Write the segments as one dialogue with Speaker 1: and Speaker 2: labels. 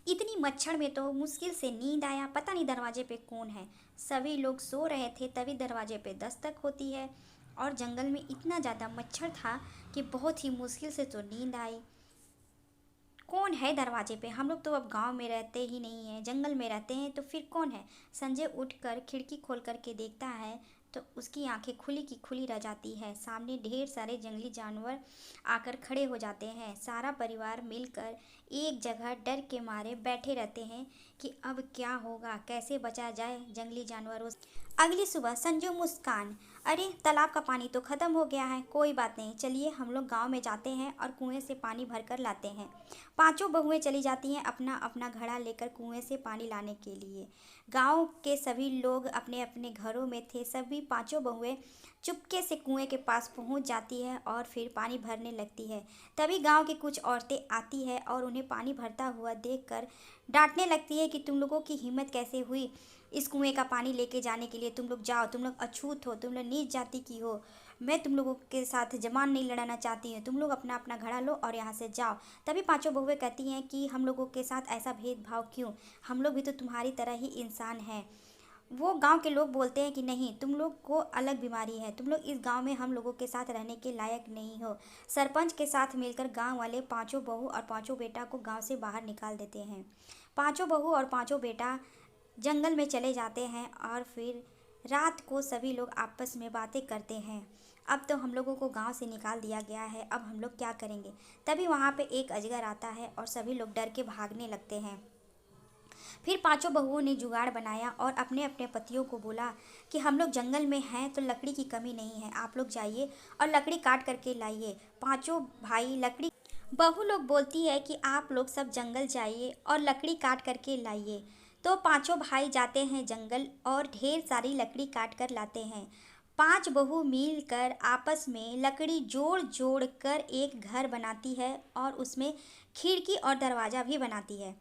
Speaker 1: इतनी मच्छर में तो मुश्किल से नींद आया। पता नहीं दरवाजे पे कौन है। सभी लोग सो रहे थे तभी दरवाजे पे दस्तक होती है। और जंगल में इतना ज़्यादा मच्छर था कि बहुत ही मुश्किल से तो नींद आई। कौन है दरवाजे पे? हम लोग तो अब गांव में रहते ही नहीं हैं, जंगल में रहते हैं, तो फिर कौन है? संजय उठकर खिड़की खोल करके देखता है तो उसकी आंखें खुली की खुली रह जाती है। सामने ढेर सारे जंगली जानवर आकर खड़े हो जाते हैं। सारा परिवार मिलकर एक जगह डर के मारे बैठे रहते हैं कि अब क्या होगा, कैसे बचा जाए जंगली जानवरों से। अगली सुबह संजू मुस्कान, अरे तालाब का पानी तो खत्म हो गया है, कोई बात नहीं, चलिए हम लोग गांव में जाते हैं और कुएं से पानी भर कर लाते हैं। पांचों बहुएं चली जाती हैं अपना अपना घड़ा लेकर कुएं से पानी लाने के लिए। गांव के सभी लोग अपने अपने घरों में थे। सभी पांचों बहुएं चुपके से कुएं के पास पहुंच जाती है और फिर पानी भरने लगती है। तभी गांव की कुछ औरतें आती है और उन्हें पानी भरता हुआ देखकर डांटने लगती है कि तुम लोगों की हिम्मत कैसे हुई इस कुएं का पानी लेके जाने के लिए। तुम लोग जाओ, तुम लोग अछूत हो, तुम लोग नीच जाति की हो। मैं तुम लोगों के साथ जमान नहीं लड़ाना चाहती हूँ। तुम लोग अपना अपना घड़ा लो और यहाँ से जाओ। तभी पांचों बहुएं कहती हैं कि हम लोगों के साथ ऐसा भेदभाव क्यों, हम लोग भी तो तुम्हारी तरह ही इंसान हैं। वो गांव के लोग बोलते हैं कि नहीं, तुम लोग को अलग बीमारी है, तुम लोग इस गांव में हम लोगों के साथ रहने के लायक नहीं हो। सरपंच के साथ मिलकर गांव वाले पांचों बहू और पांचों बेटा को गांव से बाहर निकाल देते हैं। पांचों बहू और पांचों बेटा जंगल में चले जाते हैं और फिर रात को सभी लोग आपस में बातें करते हैं। अब तो हम लोगों को गांव से निकाल दिया गया है, अब हम लोग क्या करेंगे। तभी वहाँ पे एक अजगर आता है और सभी लोग डर के भागने लगते हैं। फिर पांचों बहुओं ने जुगाड़ बनाया और अपने अपने पतियों को बोला कि हम लोग जंगल में हैं तो लकड़ी की कमी नहीं है, आप लोग जाइए और लकड़ी काट करके लाइए। पांचों भाई लकड़ी बहू लोग बोलती है कि आप लोग सब जंगल जाइए और लकड़ी काट करके लाइए। तो पांचों भाई जाते हैं जंगल और ढेर सारी लकड़ी काट कर लाते हैं। पांच बहू मिलकर आपस में लकड़ी जोड़ जोड़ कर एक घर बनाती है और उसमें खिड़की और दरवाज़ा भी बनाती है।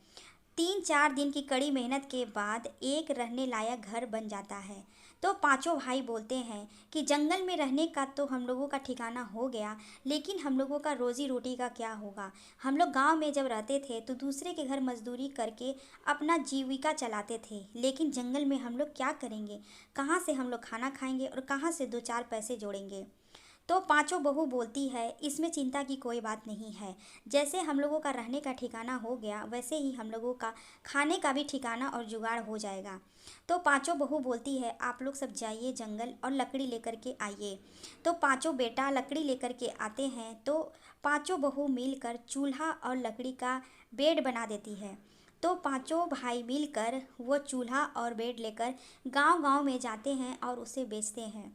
Speaker 1: 3-4 दिन की कड़ी मेहनत के बाद एक रहने लायक घर बन जाता है। तो पांचों भाई बोलते हैं कि जंगल में रहने का तो हम लोगों का ठिकाना हो गया, लेकिन हम लोगों का रोजी रोटी का क्या होगा। हम लोग गांव में जब रहते थे तो दूसरे के घर मजदूरी करके अपना जीविका चलाते थे, लेकिन जंगल में हम लोग क्या करेंगे, कहाँ से हम लोग खाना खाएंगे और कहाँ से 2-4 पैसे जोड़ेंगे। तो पांचों बहू बोलती है इसमें चिंता की कोई बात नहीं है। जैसे हम लोगों का रहने का ठिकाना हो गया वैसे ही हम लोगों का खाने का भी ठिकाना और जुगाड़ हो जाएगा। तो पांचों बहू बोलती है आप लोग सब जाइए जंगल और लकड़ी लेकर के आइए। तो पांचों बेटा लकड़ी लेकर के आते हैं। तो पांचों बहू मिलकर चूल्हा और लकड़ी का बेड बना देती है। तो पांचों भाई मिलकर वो चूल्हा और बेड लेकर गांव गांव में जाते हैं और उसे बेचते हैं।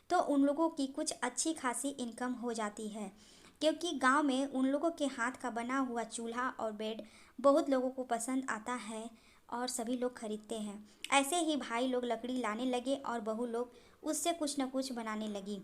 Speaker 1: तो उन लोगों की कुछ अच्छी खासी इनकम हो जाती है, क्योंकि गांव में उन लोगों के हाथ का बना हुआ चूल्हा और बेड बहुत लोगों को पसंद आता है और सभी लोग खरीदते हैं। ऐसे ही भाई लोग लकड़ी लाने लगे और बहू लोग उससे कुछ न कुछ बनाने लगी।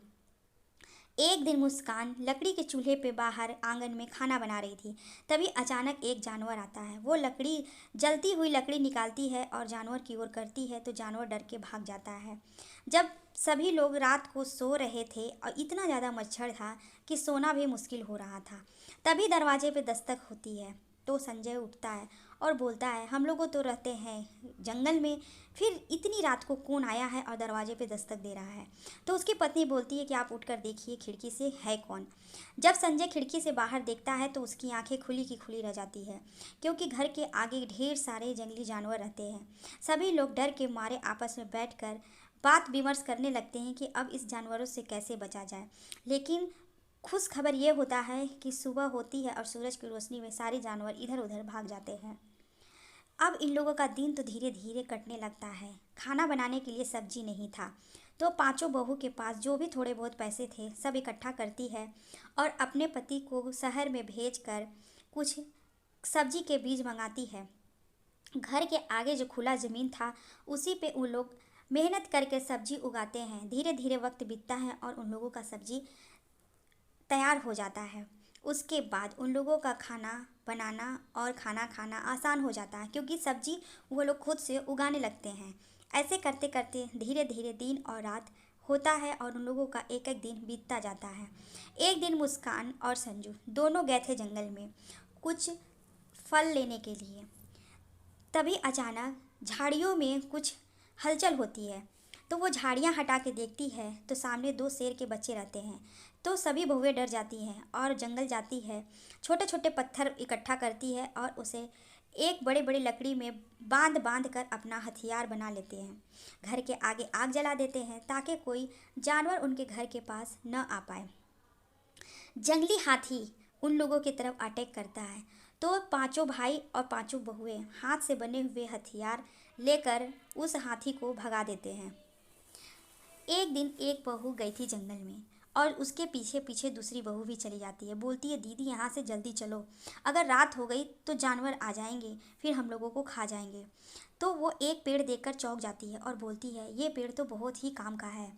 Speaker 1: एक दिन मुस्कान लकड़ी के चूल्हे पे बाहर आंगन में खाना बना रही थी। तभी अचानक एक जानवर आता है। वो लकड़ी जलती हुई लकड़ी निकालती है और जानवर की ओर करती है तो जानवर डर के भाग जाता है। जब सभी लोग रात को सो रहे थे और इतना ज़्यादा मच्छर था कि सोना भी मुश्किल हो रहा था, तभी दरवाजे पे दस्तक होती है। तो संजय उठता है और बोलता है हम लोगों तो रहते हैं जंगल में, फिर इतनी रात को कौन आया है और दरवाजे पे दस्तक दे रहा है। तो उसकी पत्नी बोलती है कि आप उठकर देखिए खिड़की से है कौन। जब संजय खिड़की से बाहर देखता है तो उसकी आंखें खुली की खुली रह जाती है, क्योंकि घर के आगे ढेर सारे जंगली जानवर रहते हैं। सभी लोग डर के मारे आपस में बैठकर बात विमर्श करने लगते हैं कि अब इस जानवरों से कैसे बचा जाए। लेकिन खुश खबर ये होता है कि सुबह होती है और सूरज की रोशनी में सारे जानवर इधर उधर भाग जाते हैं। अब इन लोगों का दिन तो धीरे धीरे कटने लगता है। खाना बनाने के लिए सब्जी नहीं था। तो पांचों बहू के पास जो भी थोड़े बहुत पैसे थे सब इकट्ठा करती है और अपने पति को शहर में भेजकर कुछ सब्जी के बीज मंगाती है। घर के आगे जो खुला ज़मीन था उसी पे उन लोग मेहनत करके सब्जी उगाते हैं। धीरे धीरे वक्त बीतता है और उन लोगों का सब्जी तैयार हो जाता है। उसके बाद उन लोगों का खाना बनाना और खाना खाना आसान हो जाता है, क्योंकि सब्जी वो लोग खुद से उगाने लगते हैं। ऐसे करते करते धीरे धीरे दिन और रात होता है और उन लोगों का एक एक दिन बीतता जाता है। एक दिन मुस्कान और संजू दोनों गए थे जंगल में कुछ फल लेने के लिए। तभी अचानक झाड़ियों में कुछ हलचल होती है। तो वो झाड़ियाँ हटा के देखती है तो सामने दो शेर के बच्चे रहते हैं। तो सभी बहुएं डर जाती हैं और जंगल जाती है, छोटे छोटे पत्थर इकट्ठा करती है और उसे एक बड़े बड़े लकड़ी में बांध बांध कर अपना हथियार बना लेते हैं। घर के आगे आग जला देते हैं ताकि कोई जानवर उनके घर के पास न आ पाए। जंगली हाथी उन लोगों की तरफ अटैक करता है। तो पांचों भाई और पांचों बहुएं हाथ से बने हुए हथियार लेकर उस हाथी को भगा देते हैं। एक दिन एक बहू गई थी जंगल में और उसके पीछे पीछे दूसरी बहू भी चली जाती है। बोलती है, दीदी यहाँ से जल्दी चलो, अगर रात हो गई तो जानवर आ जाएंगे, फिर हम लोगों को खा जाएंगे। तो वो एक पेड़ देखकर चौंक जाती है और बोलती है, ये पेड़ तो बहुत ही काम का है।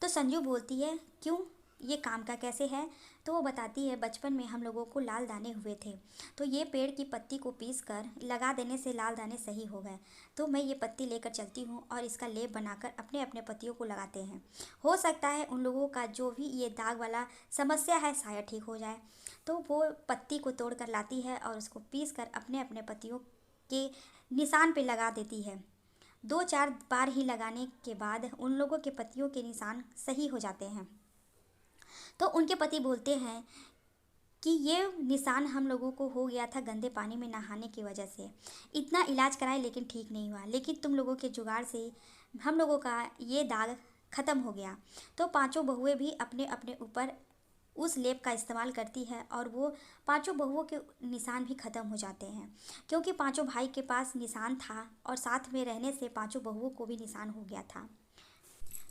Speaker 1: तो संजू बोलती है, क्यों, ये काम का कैसे है? तो वो बताती है, बचपन में हम लोगों को लाल दाने हुए थे, तो ये पेड़ की पत्ती को पीस कर लगा देने से लाल दाने सही हो गए। तो मैं ये पत्ती लेकर चलती हूँ और इसका लेप बनाकर अपने अपने पतियों को लगाते हैं। हो सकता है उन लोगों का जो भी ये दाग वाला समस्या है शायद ठीक हो जाए। तो वो पत्ती को तोड़ कर लाती है और उसको पीस कर अपने अपने पतियों के निशान पे लगा देती है। 2-4 बार ही लगाने के बाद उन लोगों के पतियों के निशान सही हो जाते हैं। तो उनके पति बोलते हैं कि ये निशान हम लोगों को हो गया था गंदे पानी में नहाने की वजह से। इतना इलाज कराए लेकिन ठीक नहीं हुआ, लेकिन तुम लोगों के जुगाड़ से हम लोगों का ये दाग ख़त्म हो गया। तो पांचों बहुएं भी अपने अपने ऊपर उस लेप का इस्तेमाल करती है और वो पांचों बहुओं के निशान भी ख़त्म हो जाते हैं, क्योंकि पांचों भाई के पास निशान था और साथ में रहने से पांचों बहुओं को भी निशान हो गया था।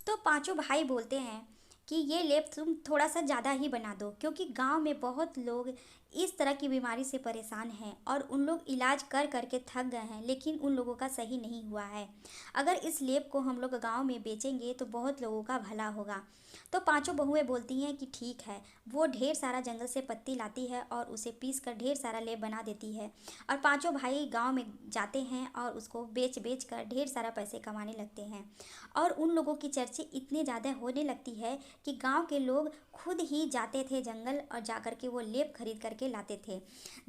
Speaker 1: तो पांचों भाई बोलते हैं कि ये लेप तुम थोड़ा सा ज़्यादा ही बना दो, क्योंकि गांव में बहुत लोग इस तरह की बीमारी से परेशान हैं और उन लोग इलाज कर कर के थक गए हैं, लेकिन उन लोगों का सही नहीं हुआ है। अगर इस लेप को हम लोग गांव में बेचेंगे तो बहुत लोगों का भला होगा। तो पांचों बहुएं बोलती हैं कि ठीक है। वो ढेर सारा जंगल से पत्ती लाती है और उसे पीस कर ढेर सारा लेप बना देती है और पांचों भाई गांव में जाते हैं और उसको बेच बेच कर ढेर सारा पैसे कमाने लगते हैं। और उन लोगों की चर्चे इतने ज़्यादा होने लगती है कि गांव के लोग खुद ही जाते थे जंगल और जा कर के वो लेप खरीद करके लाते थे।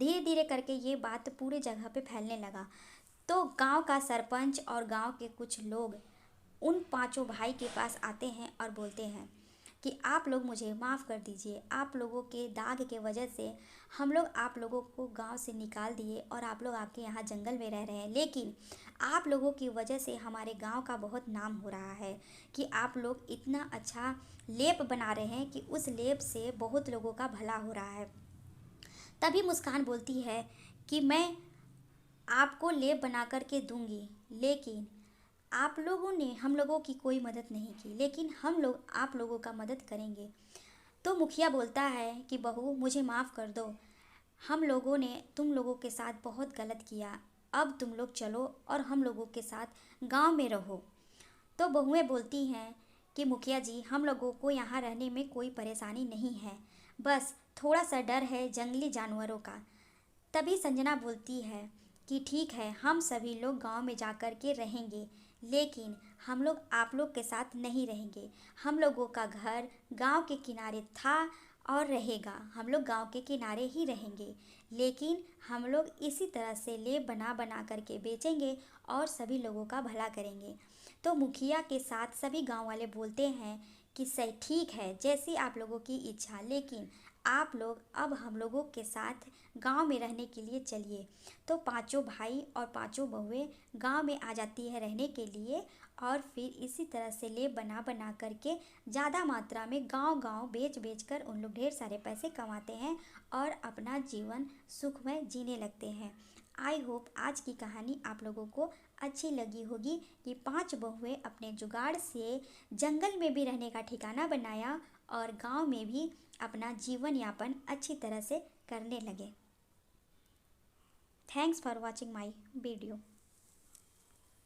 Speaker 1: धीरे धीरे करके ये बात पूरे जगह पे फैलने लगा। तो गांव का सरपंच और गांव के कुछ लोग उन पांचों भाई के पास आते हैं और बोलते हैं कि आप लोग मुझे माफ़ कर दीजिए, आप लोगों के दाग के वजह से हम लोग आप लोगों को गांव से निकाल दिए और आप लोग आपके यहाँ जंगल में रह रहे हैं, लेकिन आप लोगों की वजह से हमारे गांव का बहुत नाम हो रहा है कि आप लोग इतना अच्छा लेप बना रहे हैं कि उस लेप से बहुत लोगों का भला हो रहा है। तभी मुस्कान बोलती है कि मैं आपको लेप बना कर के दूंगी, लेकिन आप लोगों ने हम लोगों की कोई मदद नहीं की, लेकिन हम लोग आप लोगों का मदद करेंगे। तो मुखिया बोलता है कि बहू मुझे माफ़ कर दो, हम लोगों ने तुम लोगों के साथ बहुत गलत किया, अब तुम लोग चलो और हम लोगों के साथ गांव में रहो। तो बहुएं बोलती हैं कि मुखिया जी, हम लोगों को यहाँ रहने में कोई परेशानी नहीं है, बस थोड़ा सा डर है जंगली जानवरों का। तभी संजना बोलती है कि ठीक है, हम सभी लोग गांव में जाकर के रहेंगे, लेकिन हम लोग आप लोग के साथ नहीं रहेंगे। हम लोगों का घर गांव के किनारे था और रहेगा, हम लोग गांव के किनारे ही रहेंगे, लेकिन हम लोग इसी तरह से लेप बना बना करके बेचेंगे और सभी लोगों का भला करेंगे। तो मुखिया के साथ सभी गांव वाले बोलते हैं कि सही, ठीक है, जैसी आप लोगों की इच्छा, लेकिन आप लोग अब हम लोगों के साथ गांव में रहने के लिए चलिए। तो पांचों भाई और पांचों बहुएं गांव में आ जाती है रहने के लिए और फिर इसी तरह से लेप बना बना करके ज़्यादा मात्रा में गांव गांव बेच बेच कर उन लोग ढेर सारे पैसे कमाते हैं और अपना जीवन सुखमय जीने लगते हैं। आई होप आज की कहानी आप लोगों को अच्छी लगी होगी कि 5 बहुएं अपने जुगाड़ से जंगल में भी रहने का ठिकाना बनाया और गांव में भी अपना जीवन यापन अच्छी तरह से करने लगे। Thanks for watching my video.